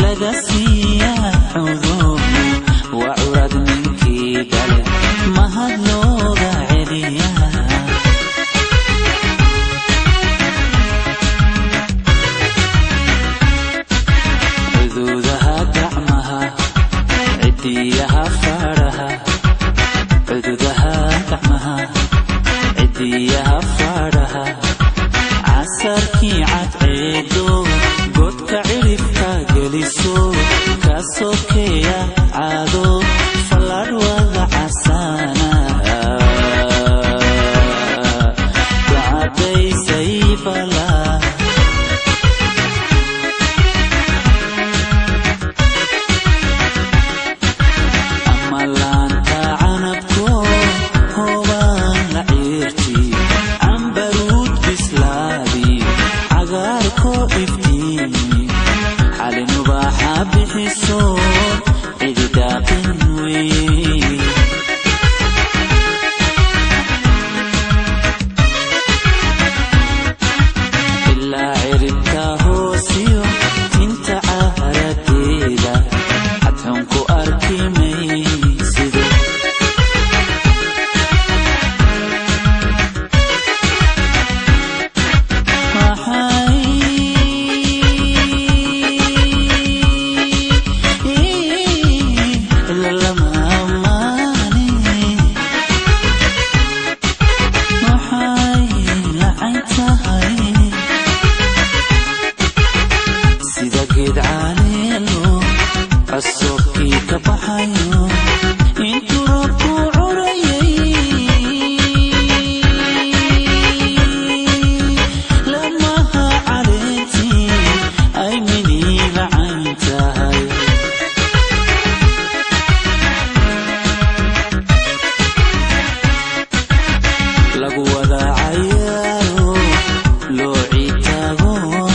لقاسية عذوب وعرض منكي دلي مهد لوغا عليا عذوذها دعمها عديها فارها عذوذها دعمها عديها فارها عسركي عتعيدو قدك عرفك قليسو كاسوكيا عادو فالار وضع عسانا دعاتي سيفلا أما لانتا عنبكو هوان لعيرتي عن برود بسلابي عقاركو افتيني علي نباحة بحسون عيد داقن وي إلا عربتا هوسيو تنت عهرديدا حتهنكو أركي ميسيدو السوقي كبحيو انتو ربو عريي لما ها عليتي اي مني لعنتهاي لقوة ذا عيارو لو عيتاغو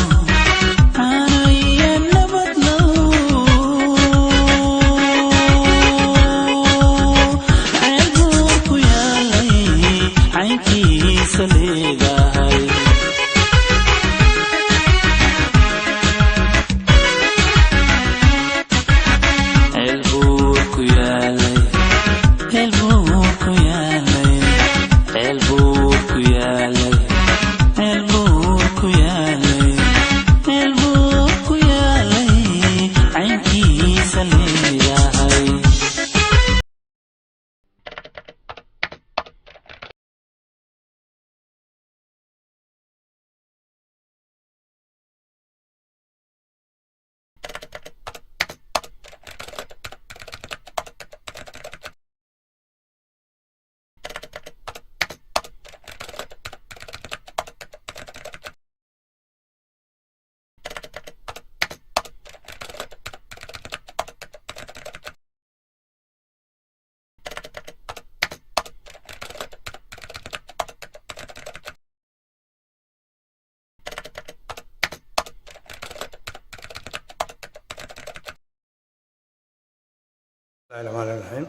الرحمن الرحيم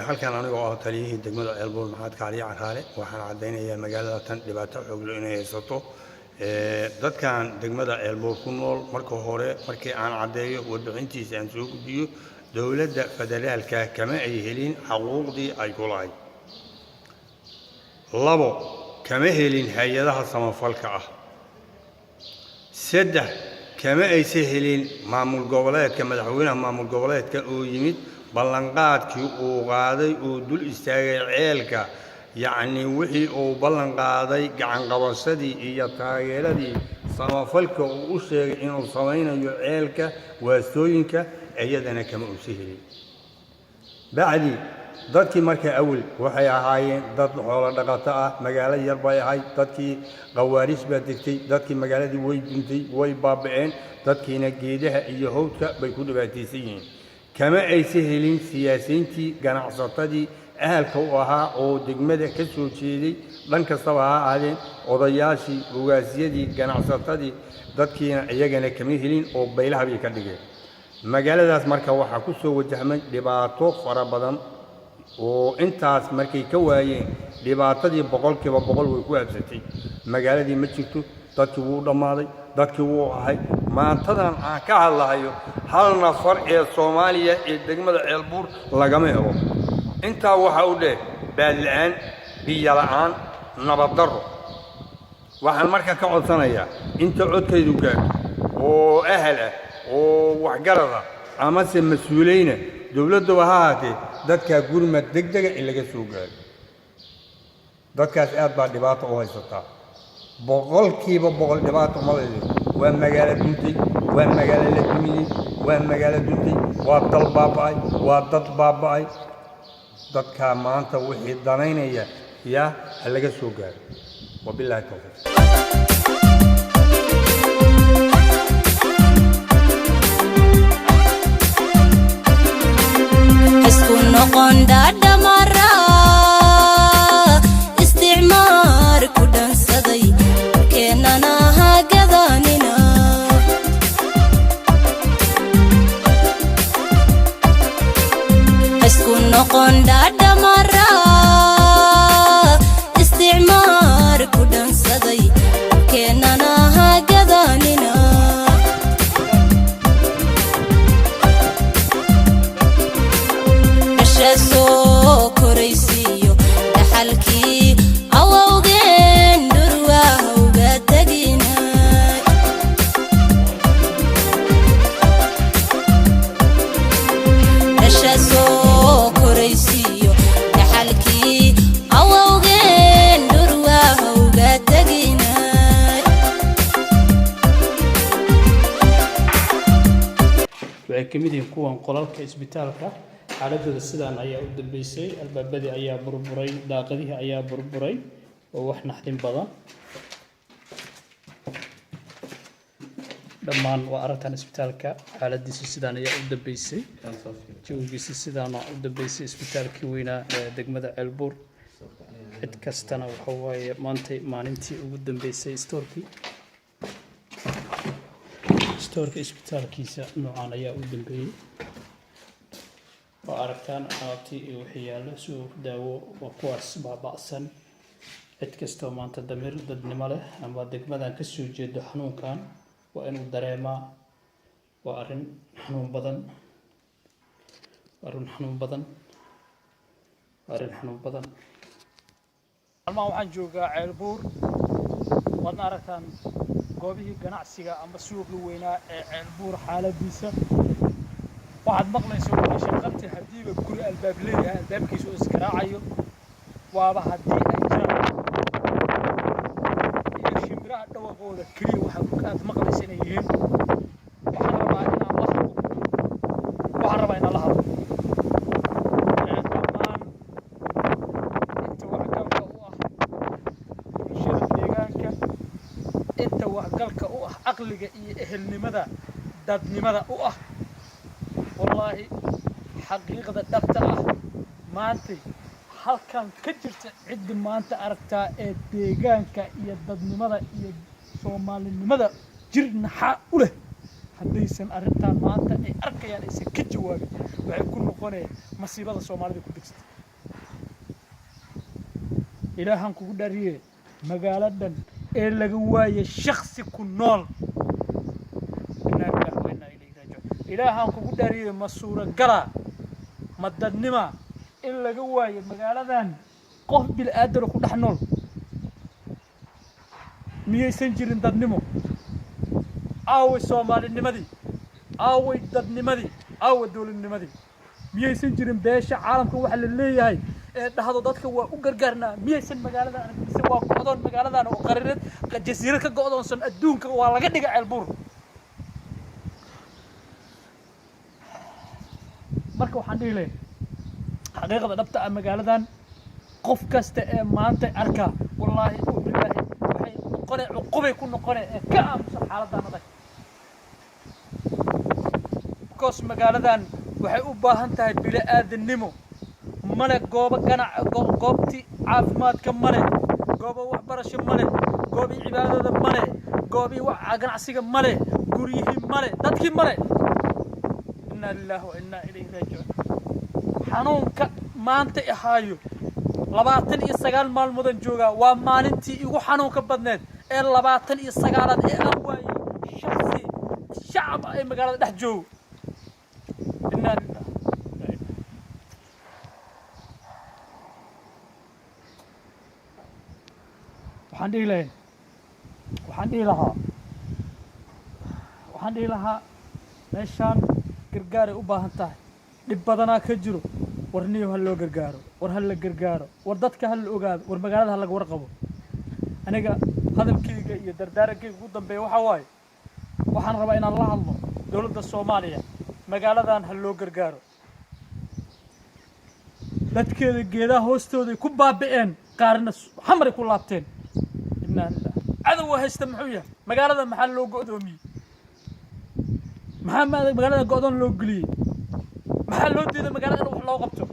halkan aniga oo taliyihii degmada Elbool maxaad ka cariya carhaale waxaan cadeynayaa magaalada tan dhibaato xoog leh inay haysato dadkan degmada Elbool ku nool marka hore markii aan cadeeyo warbixintiisa aan soo gudbiyo dawladda federaalka kama ay helin xuquuqdii ay ku lahayd labo kama helin hay'adaha samafalka ah saddex كما أيسهلين معمول قبلات كما دحوينا معمول قبلات كأويمت بلنقات كأو قاضي ودول استاجي عيلك يعني وحي أو بلنقاضي عن قبصدي هي تاجيلدي صنفلك وأشتري إنه صوينا عيلك وسوينك أيدنا كما أيسهلين بعدي dadkii markii awal waxay ahaayeen dad xoolo dhaqato ah magaalada yar bay ahayd dadkii qawaaris baa degtay dadkii magaaladii way duntay way baaba'een dadkiina geedaha iyo hawdka bay ku dhibaataysan yihiin kama aysan helin siyaasiyiintii ganacsatadii ahalka u ahaa oo degmada ka soo jeeday dhan kastaba ha ahaadeen odayaashii ugaasiyadii ganacsatadii dadkiina iyagana kama helin oo baylaha bay ka dhigeen magaaladaas marka waxa ku soo wajahmay dhibaato fara badan oo intaas markay ka waayeen dhibaatadii boqolkiiba boqol way ku habsatay magaaladii ma jirto dadkii wuu dhamaaday dadkii wuu ahay maantadan aan ka hadlahayo hal nafar ee Soomaaliya ee degmada Ceelbuur lagama helo intaa waxa u dheer baad la'aan biyo la'aan nabad darro waxaan markaa ka codsanayaa inta codkaydu gaarto oo ahal ah oo waxgarad ah ama se mas'uuliyiin dawladda waxa ahaatee dadka gurmad degdeg ah in laga soo gaaro dadkaas aad baa dhibaato u haysataa boqolkiiba boqol dhibaato ma leeyahay waa magaalo duntay waa magaalo la dumiyey waa magaalo duntay waa dal baaba'ay waa dad baaba'ay dadka maanta wixii danaynaya yaa laga soo gaaro wabillahi tawfiiq isku noqon dadamara isticmaar ku dhansaday keenana hagadanina isku noqon dadamara isticmaar ku dhansaday keenana hagadanina soo koraysiyo dhaxalkii awowgeen dhurwaa uga taginay soo koraysiyo dhaxalkii awowgeen dhurwaa uga taginay waxay kamid yihiin kuwan qolalka isbitaalka xaaladooda sidaan ayaa u dambeysay albaabadii ayaa burburay daaqadihii ayaa burburay oo wax naxdin badan dhammaan waa aragtan isbitaalka xaaladiisa sidaan ayaa u dambeysay jawigiisa sidaan u dambeysay isbitaalkii weynaa ee degmada Ceelbuur cid kastana waxa waaye maanta maalintii ugu dambeysay stoorka isbitaalkiisa noocan ayaa u dambeeyay وأركان عاطي وحيال سوق داو وقواس بابأسن اتكستو ما أنت دمير ضد نمله أما دك مدان كسو جد حنون كان وإنه دريما وأرن حنون بدن وأرن حنون بدن ما waxaan joogaa Ceelbuur wadna aragtaan goobihii ganacsiga ama suuqii weynaa ee Ceelbuur xaaladiisa waxaad maqlaysaa waa shaqantii hadiiba guri albaab leeyahay albaabkiisu iskaraacayo waaba hadii ay jiraan iyo shimbiraha dhawaqooda kaliya waxaad maqlaysaa inay yihiin waxaan rabaa inaan la hadlo dhammaan inta waxgalka u ah bulshada deegaanka inta waxgalka u ah aqliga iyo ehelnimada dadnimada u ah والله حقيقة دبتة ما أنت هل كان كجرت عد ما أنت أركتا الديجان كيددن ماذا يسومال ماذا جرنا حاله حديثاً أركتا ما أنت أركيا يعني سكجواب ويكون نقول مصيبة الصومال دي كدكست إلهان كوداريه مقالدن إلا جواي الشخص يكون نول إلهان كوداريه مسورة قرا مددنما إلا جواي مقالدن قف بالقدر وكل حنول مية سنجرين ددنمو أو الصومال النمدي أو الددنمدي أو الدول النمدي مية سنجرين بيش عالم كواحد اللي هاي هذا ضدك وقرقرنا مية سن مقالدن أنا سوا قعدون مقالدن وقررت الجزيرة كقعدون سن الدون كوالا قد نقع البور marka waxaan dhihi lahayn xaqiiqada dhabta ah magaaladan qof kasta ee maanta arka wallahi oo billahi waxay noqonay cuqubay ku noqonay ka aamusan xaaladdan adag because magaaladan waxay u baahan tahay bini'aadanimo male goobo goobti caafimaadka male goobo waxbarasho male goobi cibaadada male goobi ganacsiga male guryihi male dadkii male inna lillahi wa inna ilayhi raaji'uun xanuunka maanta ahaayo 29 maalmood jooga waa maalintii ugu xanuunka badneed ee 29aad ee aan waayay shakhsi shacab ay magaalada dhex joogo innaa lillaah waxaan dhihi lahaa meeshaan gargaaray u baahan tahay dhib badanaa ka jiro war niyo ha loo gargaaro war ha la gargaaro war dadka ha la ogaado war magaalada ha laga warqabo aniga hadalkayga iyo dardaarankayga ugu dambeeya waxaa waaye waxaan rabaa inaan la hadlo dowladda Soomaaliya magaaladan ha loo gargaaro dadkeeda geedaha hoostooda ku baabi'een qaarna xamar ku laabteen innaa lillaah cadow haysta muxuu yahay magaalada maxaa loo go'doomiyey maxaa magaalada go'doon loo geliyey maxaa loo diiday magaalada in wax loo qabto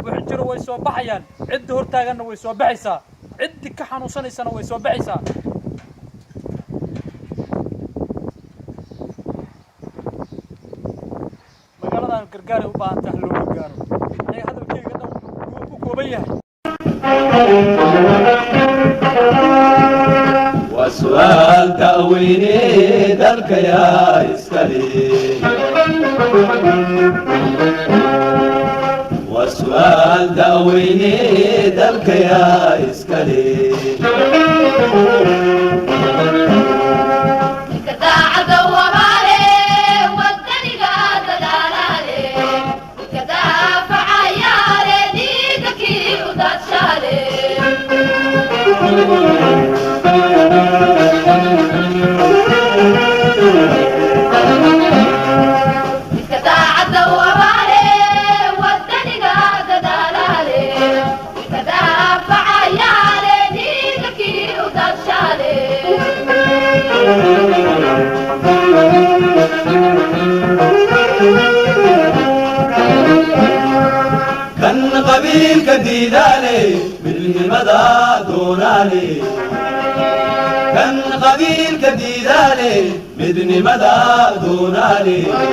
wax jiro way soo baxayaan cid hortaaganna way soo baxaysaa cid ka xanuunsanaysana way soo baxaysaa magaaladan gargaaray u baahan tahay loo gargaaro ay hadalkayga dhan u kooban yahay وسؤال تأويني ذلك يا إسكالي وسؤال تأويني ذلك يا إسكالي كان قبيل كديدالي بالمدى دونالي كان قبيل كديدالي بدن مدى دونالي كان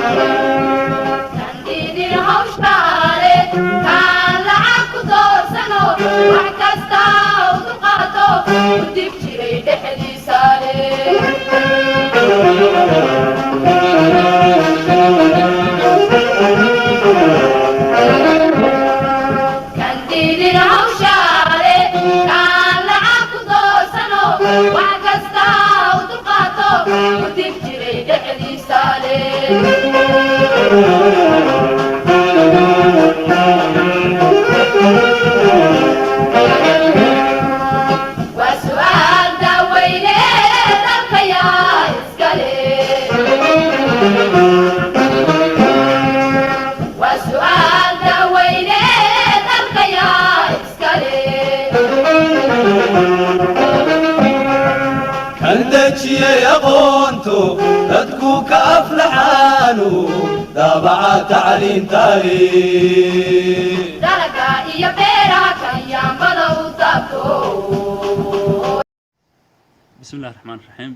ديني هوش بالي كان لعب كدور سنو وحكستا ودقاتو وديك جري دحدي سالي وسؤال دويني ذلك يا إسكالي وسؤال دويني ذلك يا إسكالي كندتشي يا قونتو تدكو كأفلحانو دابع تعليم تاريخ درجة إيا بيرا كيام بدو تابتو بسم الله الرحمن الرحيم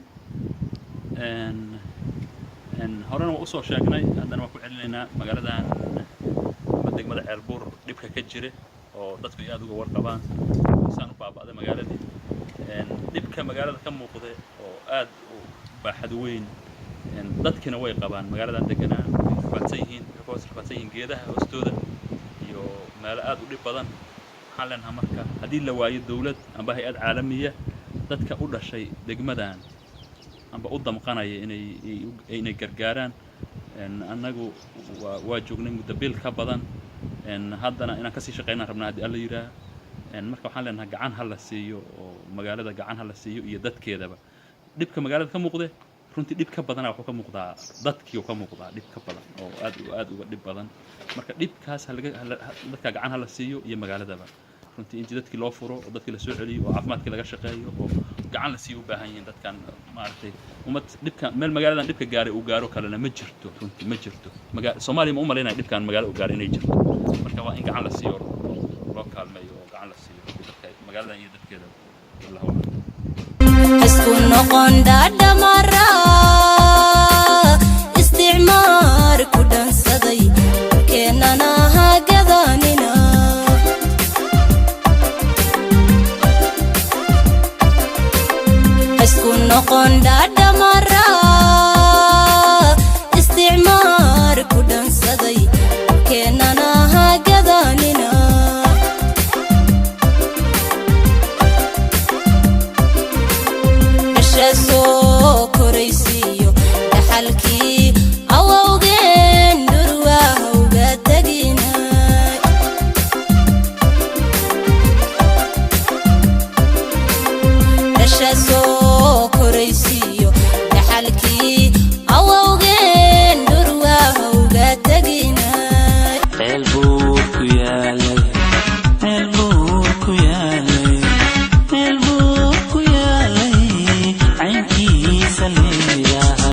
horena waa usoo sheegnay haddana waan ku celinaynaa magaaladan degmada ceelbuur dhibka ka jira oo dadku aad uga warqabaan saan u baaba'day magaaladii dhibka magaalada ka muuqda oo aad u baaxad weyn dadkina way qabaan magaaladan deganaa rafaadsan yihiin geedaha hoostooda iyo meelo aad u dhib badan waxaan leenahay marka haddii la waayo dawlad amba hay-ad caalamiya dadka u dhashay degmadan amba u damqanaya inay gargaaraan annagu waa joognay muddo bil ka badan haddana inaan kasii shaqaynaan rabnaa haddii alla yidhaah marka waxaan leenahay gacan ha la siiyo oo magaalada gacan ha la siiyo iyo dadkeedaba dhibka magaalada ka muuqde runtii dhib ka badanaa wuxuu ka muuqdaa dadkii ka muuqdaa dhib ka badan oo aad uga dhib badan marka dhibkaas dadka gacan ha la siiyo iyo magaaladaba runtii intii dadkii loo furo oo dadkii la soo celiyo oo caafimaadkii laga shaqeeyo oo gacan la siiyo u baahan yihiin dadkan maaragtay ummad dhibka meel magaaladan dhibka gaaray uu gaaro kalena ma jirto runtii ma jirto Soomaaliya ma u malaynaya dhibkan magaalo u gaaray inay jirto marka waa in gacan la siiyo loo kaalmeeyo oo gacan la siiyo dadka magaaladan iyo dadkeeda wallahu isku noqon dadamara isticmaar ku dhansaday keenana hagadanina isku noqon dhadhamara